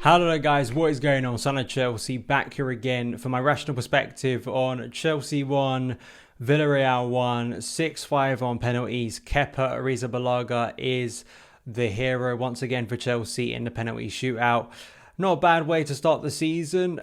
Hello there guys, what is going on? SonOfChelsea back here again for my rational perspective on Chelsea 1, Villarreal 1, 6-5 on penalties. Kepa Arrizabalaga is the hero once again for Chelsea in the penalty shootout. Not a bad way to start the season.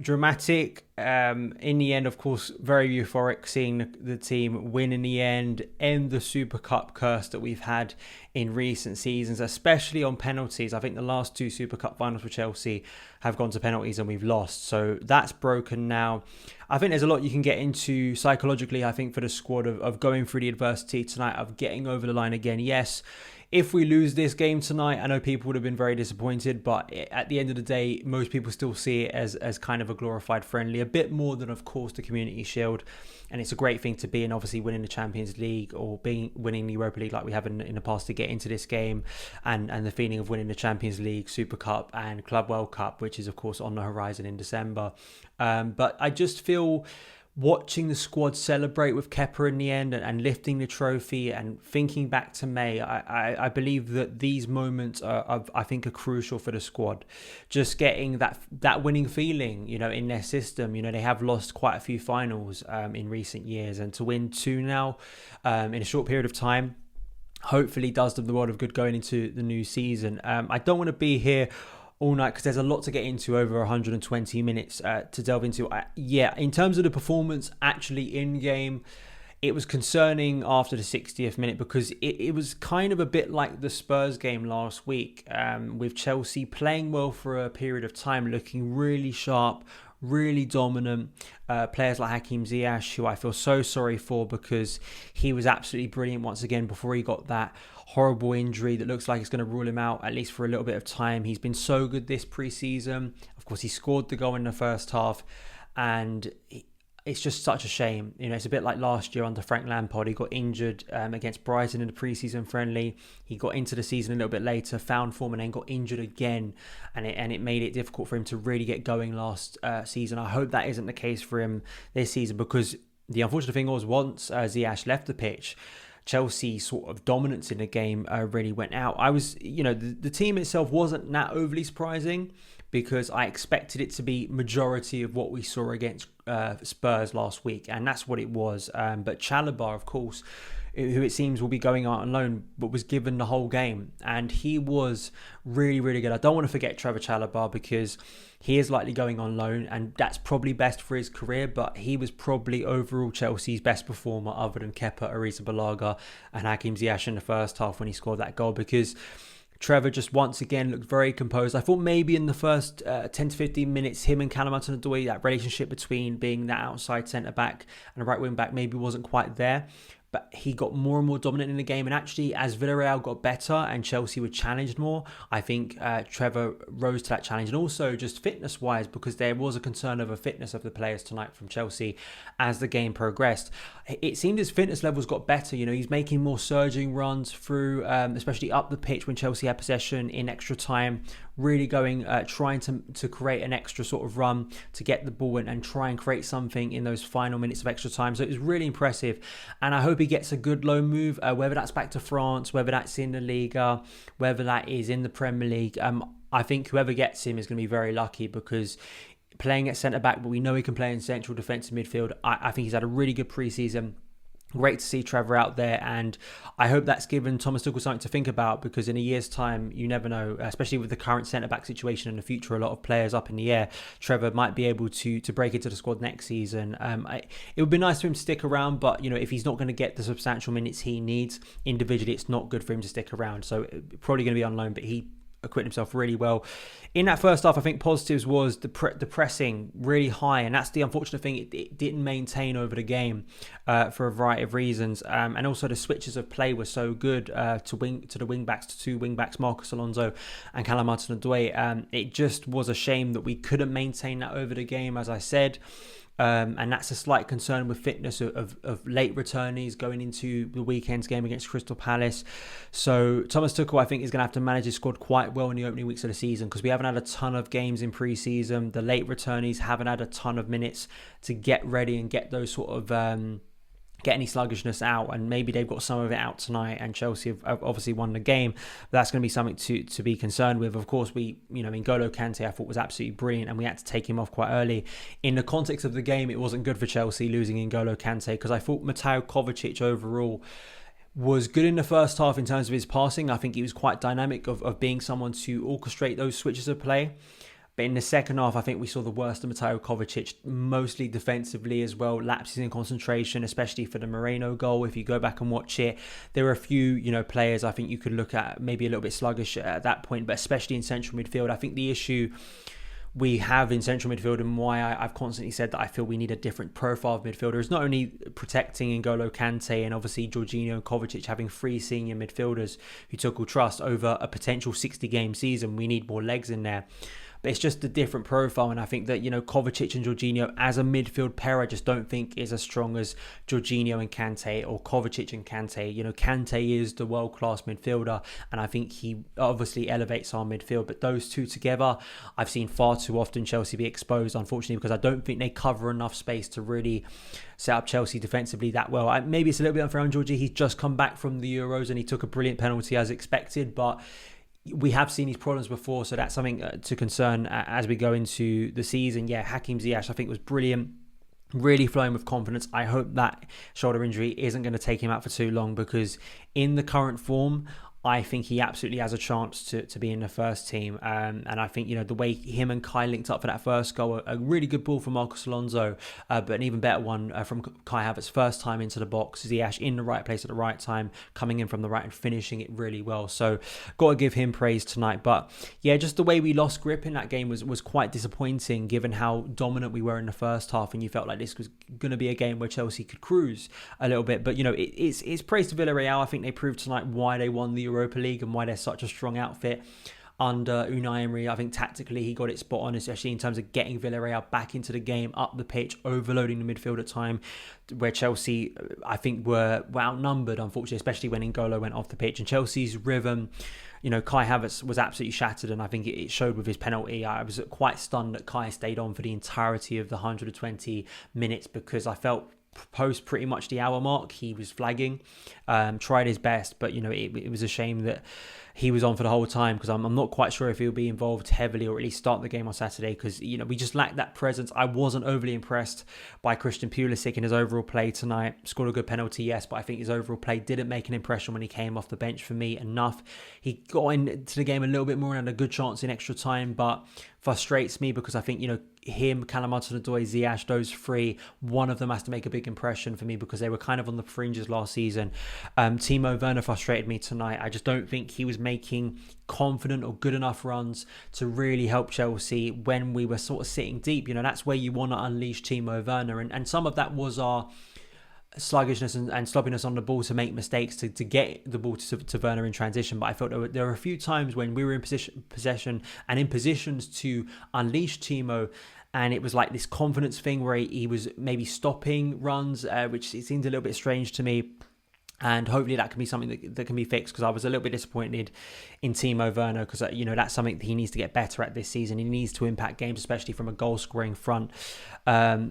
Dramatic. In the end, of course, very euphoric seeing the team win in the end, end the Super Cup curse that we've had in recent seasons, especially on penalties. I think the last two Super Cup finals for Chelsea have gone to penalties and we've lost. So that's broken now. I think there's a lot you can get into psychologically, I think, for the squad of going through the adversity tonight, of getting over the line again. Yes, if we lose this game tonight, I know people would have been very disappointed, but at the end of the day, most people still see it as kind of a glorified friendly, a bit more than, of course, the Community Shield. And it's a great thing to be in, obviously winning the Champions League or winning the Europa League like we have in the past to get into this game, and the feeling of winning the Champions League, Super Cup and Club World Cup, which is, of course, on the horizon in December. But I just feel, watching the squad celebrate with Kepa in the end and lifting the trophy and thinking back to May, I believe that these moments are crucial for the squad. Just getting that winning feeling, in their system. They have lost quite a few finals in recent years, and to win two now in a short period of time, hopefully does them the world of good going into the new season. I don't want to be here all night because there's a lot to get into, over 120 minutes to delve into. In terms of the performance actually in game, it was concerning after the 60th minute because it was kind of a bit like the Spurs game last week, with Chelsea playing well for a period of time, looking really sharp, really dominant. Players like Hakim Ziyech, who I feel so sorry for because he was absolutely brilliant once again before he got that horrible injury that looks like it's going to rule him out at least for a little bit of time. He's been so good this pre-season. Of course, he scored the goal in the first half, and it's just such a shame. It's a bit like last year under Frank Lampard. He got injured against Brighton in the pre-season friendly. He got into the season a little bit later, found form, and then got injured again, and it made it difficult for him to really get going last season. I hope that isn't the case for him this season, because the unfortunate thing was, once Ziyech left the pitch, Chelsea's sort of dominance in the game really went out. The team itself wasn't that overly surprising, because I expected it to be majority of what we saw against Spurs last week, and that's what it was. But Chalobah, of course, who it seems will be going out on loan, but was given the whole game, and he was really, really good. I don't want to forget Trevor Chalobah, because he is likely going on loan, and that's probably best for his career, but he was probably overall Chelsea's best performer other than Kepa Arrizabalaga and Hakim Ziyech in the first half when he scored that goal, because Trevor just once again looked very composed. I thought maybe in the first 10 to 15 minutes, him and Callum Hudson-Odoi, that relationship between being that outside centre-back and a right wing-back maybe wasn't quite there. But he got more and more dominant in the game. And actually, as Villarreal got better and Chelsea were challenged more, I think Trevor rose to that challenge. And also just fitness-wise, because there was a concern over fitness of the players tonight from Chelsea as the game progressed. It seemed his fitness levels got better. He's making more surging runs through, especially up the pitch when Chelsea had possession in extra time, really going, trying to create an extra sort of run to get the ball and try and create something in those final minutes of extra time. So it was really impressive. And I hope he gets a good loan move, whether that's back to France, whether that's in the Liga, whether that is in the Premier League. I think whoever gets him is going to be very lucky, because playing at centre-back, but we know he can play in central defensive midfield. I think he's had a really good pre-season. Great to see Trevor out there, and I hope that's given Thomas Tuchel something to think about, because in a year's time, you never know, especially with the current centre-back situation in the future, a lot of players up in the air. Trevor might be able to break into the squad next season. It would be nice for him to stick around, but if he's not going to get the substantial minutes he needs individually, it's not good for him to stick around. So probably going to be on loan, but he acquitted himself really well. In that first half, I think positives was the pressing really high, and that's the unfortunate thing. It didn't maintain over the game for a variety of reasons, and also the switches of play were so good to the wing backs, to two wing backs, Marcus Alonso and Callum Hudson-Odoi. It just was a shame that we couldn't maintain that over the game, as I said. And that's a slight concern with fitness of late returnees going into the weekend's game against Crystal Palace. So Thomas Tuchel, I think, is going to have to manage his squad quite well in the opening weeks of the season, because we haven't had a ton of games in pre-season. The late returnees haven't had a ton of minutes to get ready and get those sort of get any sluggishness out, and maybe they've got some of it out tonight, and Chelsea have obviously won the game. But that's going to be something to be concerned with. Of course, N'Golo Kante I thought was absolutely brilliant, and we had to take him off quite early. In the context of the game, it wasn't good for Chelsea losing N'Golo Kante, because I thought Mateo Kovacic overall was good in the first half in terms of his passing. I think he was quite dynamic of being someone to orchestrate those switches of play. But in the second half, I think we saw the worst of Mateo Kovacic, mostly defensively as well, lapses in concentration, especially for the Moreno goal. If you go back and watch it, there were a few, players I think you could look at maybe a little bit sluggish at that point, but especially in central midfield. I think the issue we have in central midfield, and why I've constantly said that I feel we need a different profile of midfielder, is not only protecting N'Golo Kante and obviously Jorginho and Kovacic having 3 senior midfielders who took all trust over a potential 60-game season. We need more legs in there. But it's just a different profile, and I think that, Kovacic and Jorginho as a midfield pair, I just don't think is as strong as Jorginho and Kante, or Kovacic and Kante. Kante is the world-class midfielder, and I think he obviously elevates our midfield. But those two together, I've seen far too often Chelsea be exposed, unfortunately, because I don't think they cover enough space to really set up Chelsea defensively that well. Maybe it's a little bit unfair on Georgie. He's just come back from the Euros and he took a brilliant penalty as expected, but we have seen these problems before, so that's something to concern as we go into the season. Yeah, Hakim Ziyech I think was brilliant, really flowing with confidence. I hope that shoulder injury isn't going to take him out for too long, because in the current form, I think he absolutely has a chance to be in the first team. And I think, the way him and Kai linked up for that first goal, a really good ball from Marcos Alonso, but an even better one from Kai Havertz, first time into the box. Ziyech in the right place at the right time, coming in from the right and finishing it really well. So got to give him praise tonight. But yeah, just the way we lost grip in that game was quite disappointing, given how dominant we were in the first half, and you felt like this was going to be a game where Chelsea could cruise a little bit. But, it's praise to Villarreal. I think they proved tonight why they won the Europa League and why they're such a strong outfit under Unai Emery. I think tactically he got it spot on, especially in terms of getting Villarreal back into the game, up the pitch, overloading the midfield at time, where Chelsea, I think, were outnumbered, unfortunately, especially when N'Golo went off the pitch. And Chelsea's rhythm, Kai Havertz was absolutely shattered, and I think it showed with his penalty. I was quite stunned that Kai stayed on for the entirety of the 120 minutes, because I felt post pretty much the hour mark he was flagging, tried his best, but it was a shame that he was on for the whole time, because I'm not quite sure if he'll be involved heavily or at least start the game on Saturday, because we just lacked that presence. I wasn't overly impressed by Christian Pulisic in his overall play tonight. Scored a good penalty, yes, but I think his overall play didn't make an impression when he came off the bench for me enough. He got into the game a little bit more and had a good chance in extra time, but frustrates me because I think him, Callum Hudson-Odoi, Ziyech, those 3, one of them has to make a big impression for me, because they were kind of on the fringes last season. Timo Werner frustrated me tonight. I just don't think he was making confident or good enough runs to really help Chelsea when we were sort of sitting deep. That's where you want to unleash Timo Werner, and some of that was our sluggishness and sloppiness on the ball to make mistakes to get the ball to Werner in transition. But I felt there were a few times when we were in possession and in positions to unleash Timo, and it was like this confidence thing where he was maybe stopping runs, which it seemed a little bit strange to me. And hopefully that can be something that can be fixed, because I was a little bit disappointed in Timo Werner, because that's something that he needs to get better at this season. He needs to impact games, especially from a goal-scoring front.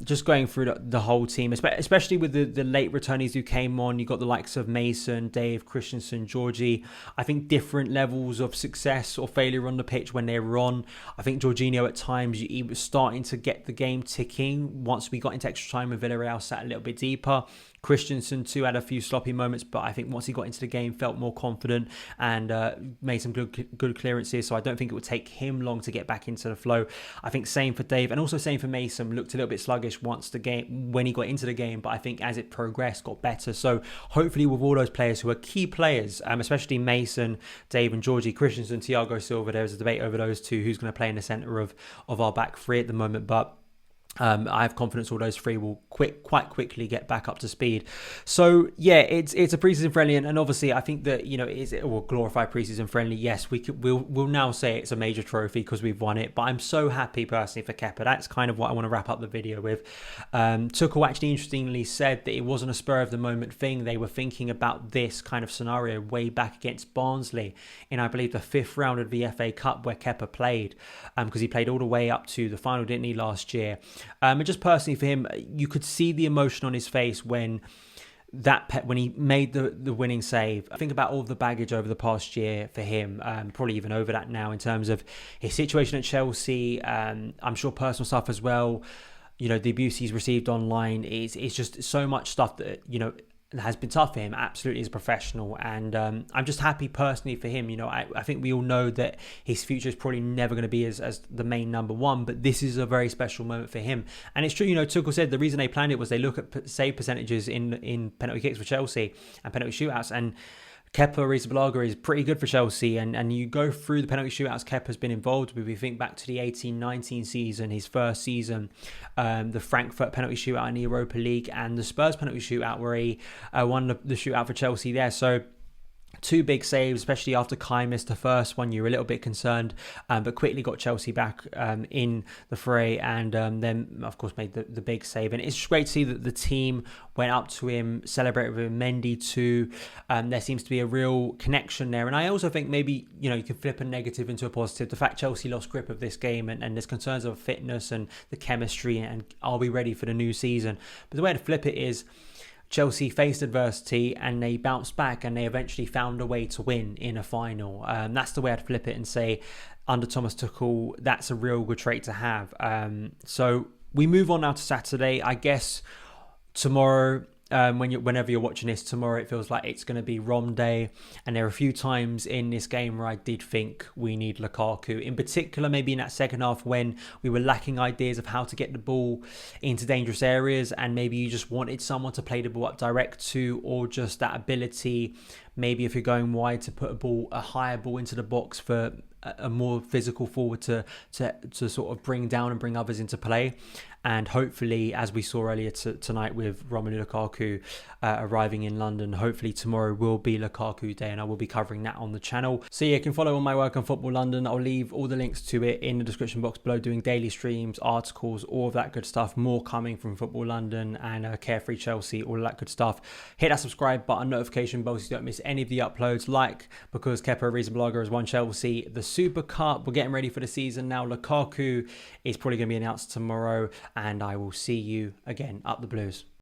Just going through the whole team, especially with the late returnees who came on. You got the likes of Mason, Dave, Christensen, Georgie. I think different levels of success or failure on the pitch when they were on. I think Jorginho at times, he was starting to get the game ticking once we got into extra time and Villarreal sat a little bit deeper. Christensen too had a few sloppy moments, but I think once he got into the game, felt more confident and made some good clearances. So I don't think it would take him long to get back into the flow. I think same for Dave, and also same for Mason. Looked a little bit sluggish when he got into the game, but I think as it progressed, got better. So hopefully with all those players who are key players, especially Mason, Dave and Georgie, Christensen, Thiago Silva, there's a debate over those two, who's going to play in the centre of our back 3 at the moment, but I have confidence all those 3 will quite quickly get back up to speed. So yeah, it's a pre-season friendly, and obviously I think that is it a glorified pre-season friendly? Yes, we'll now say it's a major trophy because we've won it. But I'm so happy personally for Kepa. That's kind of what I want to wrap up the video with. Tuchel actually interestingly said that it wasn't a spur of the moment thing. They were thinking about this kind of scenario way back against Barnsley in, I believe, the 5th round of the FA Cup where Kepa played, because he played all the way up to the final, didn't he, last year? And just personally for him, you could see the emotion on his face when when he made the winning save, I think about all of the baggage over the past year for him, probably even over that now in terms of his situation at Chelsea. I'm sure personal stuff as well. The abuse he's received online is just so much stuff that, has been tough for him, absolutely, as a professional. And I'm just happy personally for him. I think we all know that his future is probably never going to be as the main number one, but this is a very special moment for him. And it's true, Tuchel said the reason they planned it was they look at save percentages in penalty kicks for Chelsea and penalty shootouts, and Kepa Arrizabalaga is pretty good for Chelsea, and you go through the penalty shootouts Kepa's been involved with. We think back to the 18-19 season, his first season, the Frankfurt penalty shootout in the Europa League, and the Spurs penalty shootout where he won the shootout for Chelsea there. So two big saves, especially after Kai missed the first one. You were a little bit concerned, but quickly got Chelsea back in the fray, and then, of course, made the big save. And it's great to see that the team went up to him, celebrated with him. Mendy too. There seems to be a real connection there. And I also think maybe, you can flip a negative into a positive. The fact Chelsea lost grip of this game, and there's concerns of fitness and the chemistry, and are we ready for the new season? But the way to flip it is, Chelsea faced adversity and they bounced back, and they eventually found a way to win in a final. That's the way I'd flip it and say, under Thomas Tuchel, that's a real good trait to have. So we move on now to Saturday. I guess tomorrow, whenever you're watching this, tomorrow it feels like it's going to be Rom Day, and there are a few times in this game where I did think we need Lukaku, in particular maybe in that second half when we were lacking ideas of how to get the ball into dangerous areas, and maybe you just wanted someone to play the ball up direct to, or just that ability, maybe if you're going wide, to put a higher ball into the box for a more physical forward to sort of bring down and bring others into play. And hopefully, as we saw earlier tonight with Romelu Lukaku arriving in London, hopefully tomorrow will be Lukaku Day, and I will be covering that on the channel. So yeah, you can follow all my work on Football London. I'll leave all the links to it in the description box below, doing daily streams, articles, all of that good stuff. More coming from Football London and Carefree Chelsea, all of that good stuff. Hit that subscribe button, notification bell, so you don't miss any of the uploads. Because Kepa Arrizabalaga has won Chelsea the Super Cup. We're getting ready for the season now. Lukaku is probably going to be announced tomorrow, and I will see you again up the Blues.